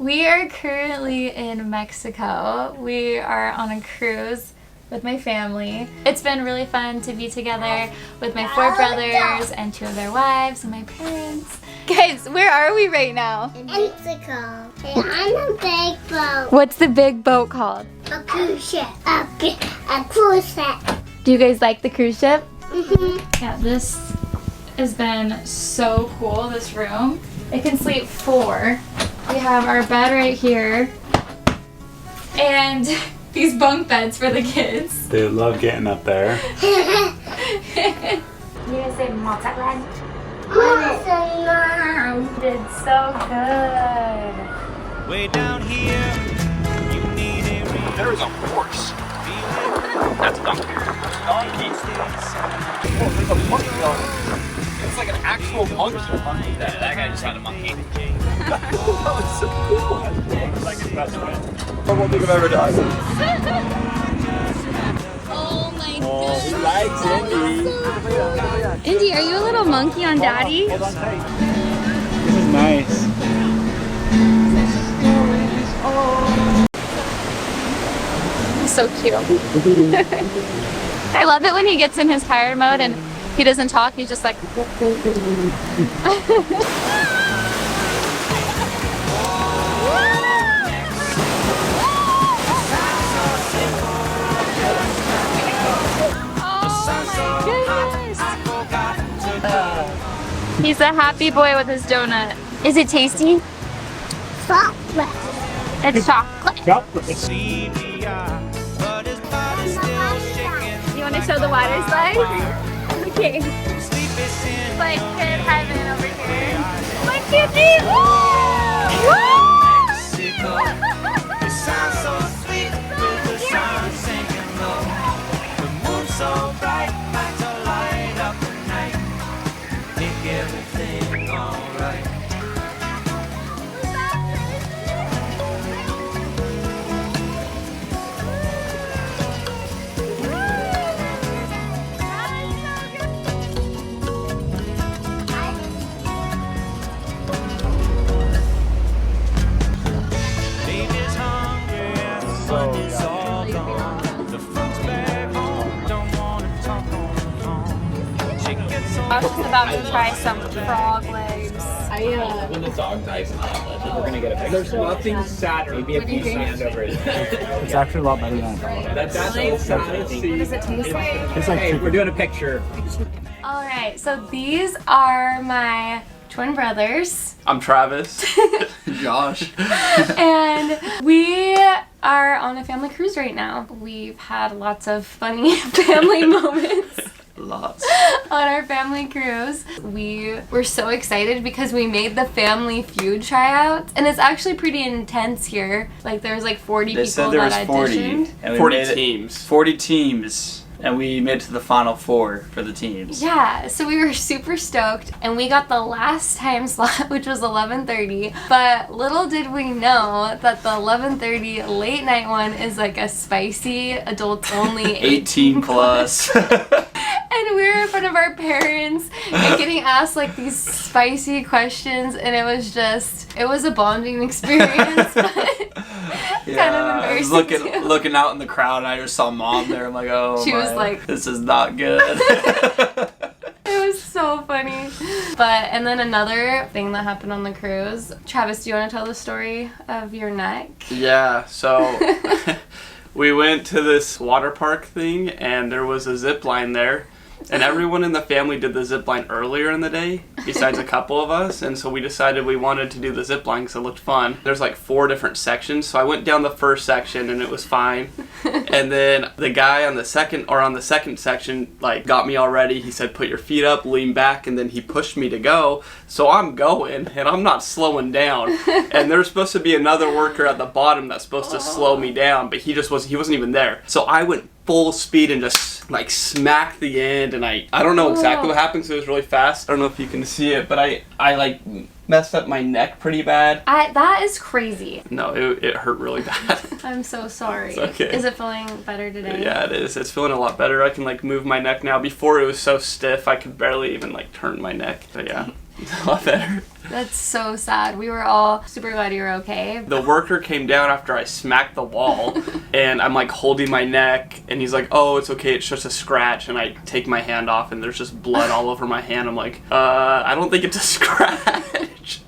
We are currently in Mexico. We are on a cruise with my family. It's been really fun to be together with my 4 brothers and 2 of their wives and my parents. Guys, where are we right now? In Mexico. And on a big boat. What's the big boat called? A cruise ship. A cruise ship. Do you guys like the cruise ship? Mm-hmm. Yeah, this has been so cool, this room. It can sleep 4. We have our bed right here. And these bunk beds for the kids. They love getting up there. You guys say mozzarella? Did so good. Way down here, you need a reason. There is a horse. That's a donkey. Donkey. Oh, there's a monkey on it. It's like an actual monkey. That guy just had a monkey. That was so cool. Like his best friend. I don't think I've ever done. Oh my Oh, he likes Indy. Indy, are you a little monkey on Daddy? Hold on tight. This is nice. He's so cute. I love it when he gets in his tired mode and he doesn't talk, he's just like... He's a happy boy with his donut. Is it tasty? Chocolate. It's chocolate. You want to show the water slide? Okay. It's like kid heaven over here. Look at me! Woo! It sounds so sweet with the sun sinking low. The moon's so bright, like to light up the night. Make everything alright. Baby's hungry and the money's all gone. The folks back home don't want to talk on the phone. She gets so I was about to try some frog legs. When the dog dies in the outlet, we're gonna get a picture. There's nothing sadder. Maybe a piece of sand over his head. It's actually a lot better than I thought. That's so sad. What does it taste like? It's like Hey, we're doing a picture. Alright, so these are my twin brothers. I'm Travis. Josh. And we are on a family cruise right now. We've had lots of funny family moments Lots. on our family cruise. We were so excited because we made the Family Feud tryouts, and it's actually pretty intense here. Like there's like 40 They people said there was that 40. auditioned. And we 40 made it- teams. 40 teams, and we made it to the final 4 for the teams. Yeah, so we were super stoked, and we got the last time slot, which was 11:30. But little did we know that the 11:30 late night one is like a spicy, adults only 18 plus. And we were in front of our parents and getting asked like these spicy questions, and it was a bonding experience, but kind of I was embarrassing too. looking out in the crowd, and I just saw Mom there. I'm like, oh, She was like- this is not good. It was so funny. And then another thing that happened on the cruise. Travis, do you want to tell the story of your neck? Yeah, so we went to this water park thing and there was a zip line there. And everyone in the family did the zip line earlier in the day, besides a couple of us. And so we decided we wanted to do the zip line because it looked fun. There's like 4 different sections. So I went down the first section and it was fine. And then the guy on the second section like got me all ready. He said, put your feet up, lean back. And then he pushed me to go. So I'm going and I'm not slowing down. And there's supposed to be another worker at the bottom that's supposed to slow me down. But he wasn't even there. So I went full speed and just like smacked the end, and I don't know exactly what happened because it was really fast. I don't know if you can see it, but I like messed up my neck pretty bad. That is crazy. No, it hurt really bad. I'm so sorry. It's okay. Is it feeling better today? Yeah, it is. It's feeling a lot better. I can like move my neck now. Before it was so stiff I could barely even like turn my neck. But yeah. A lot better. That's so sad. We were all super glad you were okay. The worker came down after I smacked the wall, and I'm like holding my neck, and he's like, "Oh, it's okay, it's just a scratch." And I take my hand off, and there's just blood all over my hand. I'm like, I don't think it's a scratch.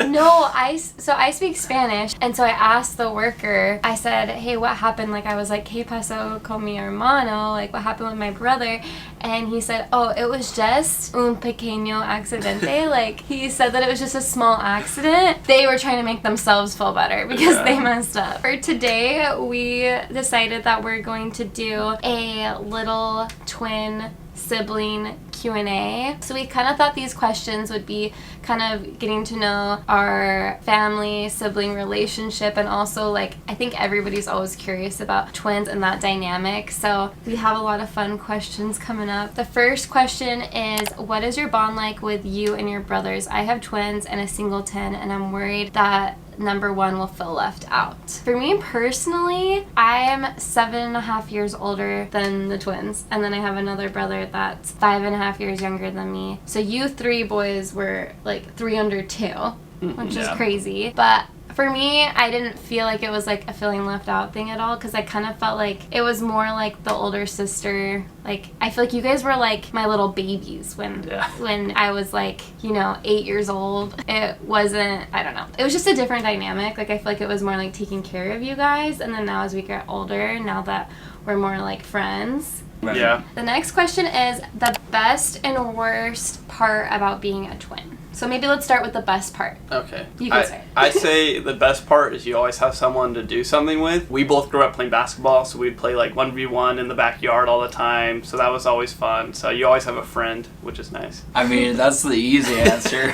No, I speak Spanish, and so I asked the worker, I said, hey, what happened? Like, I was like, ¿Qué pasó con mi hermano? Like, what happened with my brother? And he said, oh, it was just un pequeño accidente. Like, he said that it was just a small accident. They were trying to make themselves feel better because they messed up. For today, we decided that we're going to do a little twin sibling Q&A. So we kind of thought these questions would be kind of getting to know our family sibling relationship, and also like I think everybody's always curious about twins and that dynamic. So we have a lot of fun questions coming up. The first question is, what is your bond like with you and your brothers? I have twins and a singleton, and I'm worried that number one will feel left out. For me personally, I am 7.5 years older than the twins, and then I have another brother that's 5.5 years younger than me. So you three boys were like 3 under 2, which is crazy. But for me, I didn't feel like it was like a feeling left out thing at all, because I kind of felt like it was more like the older sister. Like, I feel like you guys were like my little babies when I was like, 8 years old. It wasn't, I don't know. It was just a different dynamic. Like, I feel like it was more like taking care of you guys. And then now as we get older, now that we're more like friends. Right. Yeah. The next question is the best and worst part about being a twin. So maybe let's start with the best part. Okay. You can start. I say the best part is you always have someone to do something with. We both grew up playing basketball, so we'd play like 1v1 in the backyard all the time. So that was always fun. So you always have a friend, which is nice. I mean, that's the easy answer.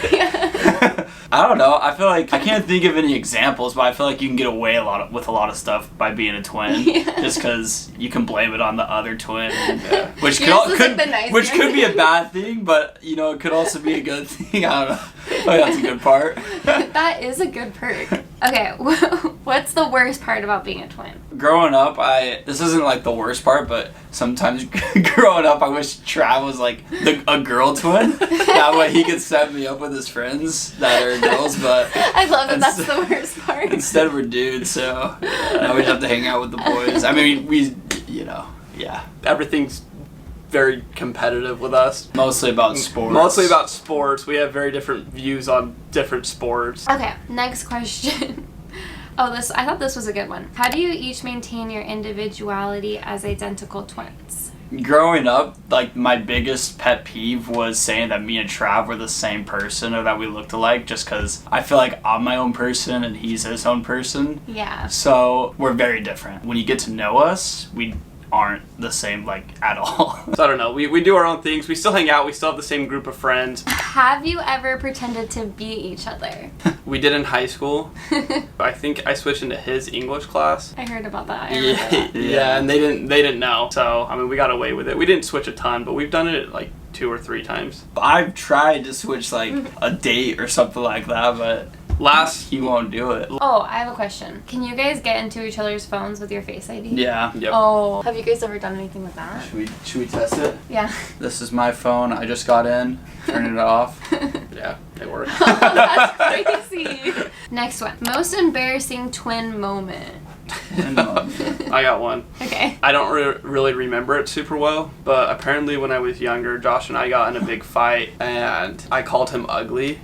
I don't know. I feel like I can't think of any examples, but I feel like you can get away with a lot of stuff by being a twin, just because you can blame it on the other twin, which could be a bad thing, but it could also be a good thing. I don't know. Oh, that's a good part. That is a good perk. Okay, what's the worst part about being a twin? Growing up, this isn't like the worst part, but sometimes growing up, I wish Trav was like a girl twin. That way he could set me up with his friends that are girls, but I love that that's the worst part. Instead we're dudes, so now we have to hang out with the boys. I mean, Everything's very competitive with us. Mostly about sports. We have very different views on different sports. Okay, next question. I thought this was a good one. How do you each maintain your individuality as identical twins? Growing up, like, my biggest pet peeve was saying that me and Trav were the same person, or that we looked alike, just because I feel like I'm my own person and he's his own person. Yeah. So we're very different. When you get to know us, we aren't the same, like, at all. So I don't know. We do our own things. We still hang out. We still have the same group of friends. Have you ever pretended to be each other? We did in high school. I think I switched into his English class. I heard about that. I remember that. Yeah, and they didn't know. So I mean, we got away with it. We didn't switch a ton, but we've done it like 2 or 3 times. I've tried to switch like a date or something like that, but he won't do it. Oh, I have a question. Can you guys get into each other's phones with your Face ID? Yeah. Yep. Oh, have you guys ever done anything with that? Should we test it? Yeah. This is my phone. I just got in. Turning it off. Yeah, it worked. That's crazy. Next one. Most embarrassing twin moment. I got one. Okay. I don't really remember it super well, but apparently when I was younger, Josh and I got in a big fight, and I called him ugly.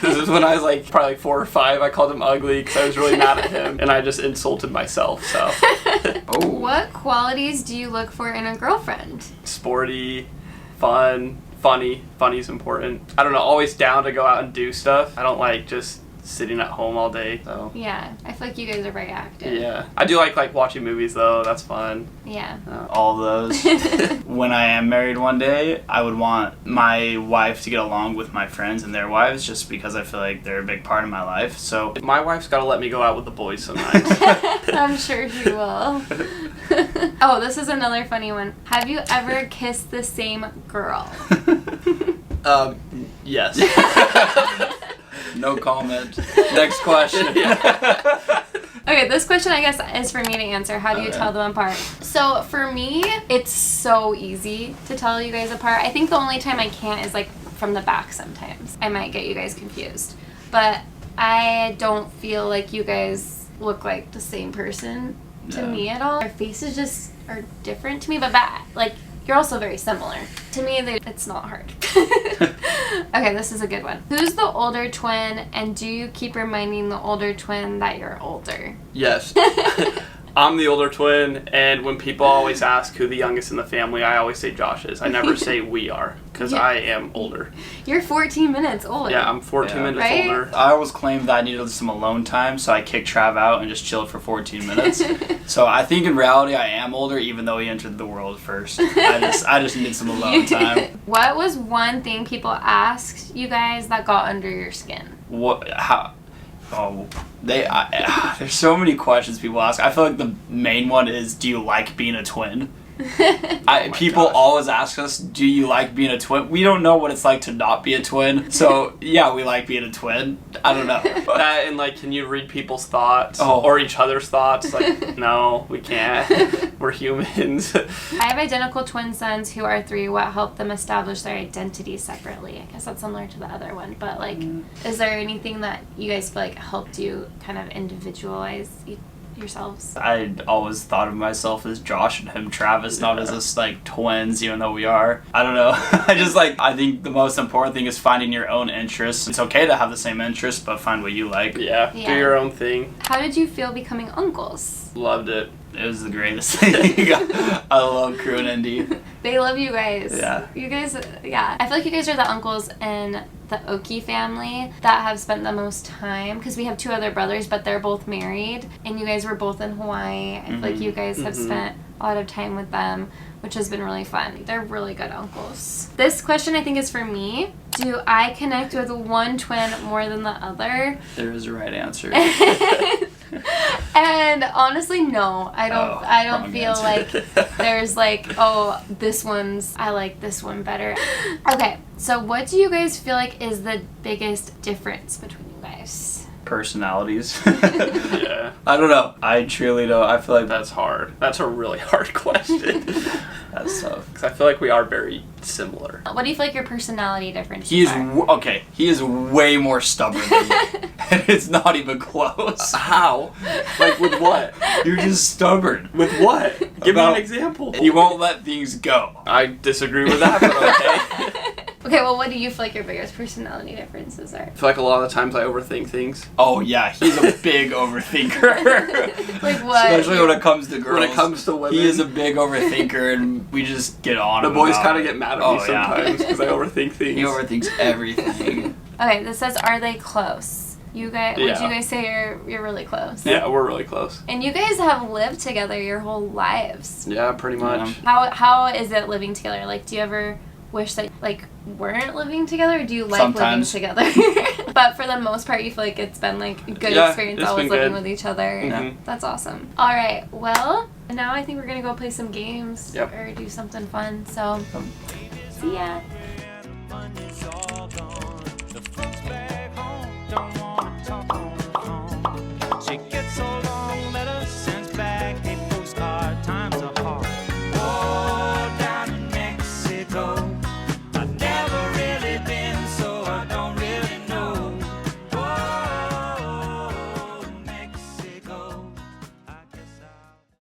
This is when I was like probably 4 or 5. I called him ugly because I was really mad at him, and I just insulted myself. So. Oh. What qualities do you look for in a girlfriend? Sporty, fun, funny. Funny's important. I don't know. Always down to go out and do stuff. I don't like just sitting at home all day. So. Yeah, I feel like you guys are very active. Yeah, I do like watching movies though. That's fun. Yeah. All those. When I am married one day, I would want my wife to get along with my friends and their wives, just because I feel like they're a big part of my life. So my wife's got to let me go out with the boys sometimes. I'm sure she will. Oh, this is another funny one. Have you ever kissed the same girl? Yes. No comment. Next question. Okay, this question I guess is for me to answer. How do you tell them apart? So for me, it's so easy to tell you guys apart. I think the only time I can't is like from the back sometimes. I might get you guys confused. But I don't feel like you guys look like the same person to me at all. Our faces just are different to me, but like, you're also very similar. To me, it's not hard. Okay, this is a good one. Who's the older twin, and do you keep reminding the older twin that you're older? Yes. I'm the older twin, and when people always ask who the youngest in the family, I always say Josh is. I never say we are, because I am older. You're 14 minutes older. Yeah, I'm 14 minutes Right? older. I always claimed that I needed some alone time, so I kicked Trav out and just chilled for 14 minutes. So I think in reality I am older, even though he entered the world first. I just needed some alone time. What was one thing people asked you guys that got under your skin? What? How? Oh, there's so many questions people ask. I feel like the main one is, do you like being a twin? People always ask us, do you like being a twin? We don't know what it's like to not be a twin. So, yeah, we like being a twin. I don't know. That and, like, can you read people's thoughts? Oh. Or each other's thoughts? Like, no, we can't. We're humans. I have identical twin sons who are 3. What helped them establish their identity separately? I guess that's similar to the other one. But, like, is there anything that you guys feel like helped you kind of individualize yourselves? I always thought of myself as Josh and him Travis, not as us like twins, even though we are. I don't know. I think the most important thing is finding your own interests. It's okay to have the same interests, but find what you like. Yeah, do your own thing. How did you feel becoming uncles? Loved it. It was the greatest thing. I love Crew and Indy. They love you guys. Yeah. You guys, yeah. I feel like you guys are the uncles in the Ockey family that have spent the most time, because we have 2 other brothers, but they're both married, and you guys were both in Hawaii. I feel like you guys have spent a lot of time with them, which has been really fun. They're really good uncles. This question I think is for me. Do I connect with one twin more than the other? There is a right answer. And honestly, no. I don't wrong feel answer. like there's like, oh, I like this one better. Okay, so what do you guys feel like is the biggest difference between you guys? Personalities. Yeah. I don't know. I truly don't. I feel like That's hard. That's a really hard question. that's tough. Because I feel like we are very similar. What do you feel like your personality differences He is are? He is way more stubborn than me, and it's not even close. How? Like, with what? You're just stubborn. With what? Give me About- an example. You won't let things go. I disagree with that, but okay. Okay, well, what do you feel like your biggest personality differences are? I feel like a lot of the times I overthink things. Oh yeah, he's a big overthinker. Like what? Especially when it comes to girls. When it comes to women. He is a big overthinker, and we just get on. The him boys about kind of it. get mad at Oh, me sometimes because I overthink things. He overthinks everything. Okay, this says, are they close? You guys, would Yeah. you guys say you're really close? Yeah, we're really close. And you guys have lived together your whole lives. Yeah, pretty much. How is it living together? Like, do you ever wish that like weren't living together, or do you like Sometimes. living together? But for the most part, you feel like it's been like a good Yeah, experience it's always been living good. with each other. Mhm. That's awesome. All right, well, now I think we're gonna go play some games Yep. or do something fun. So, see ya.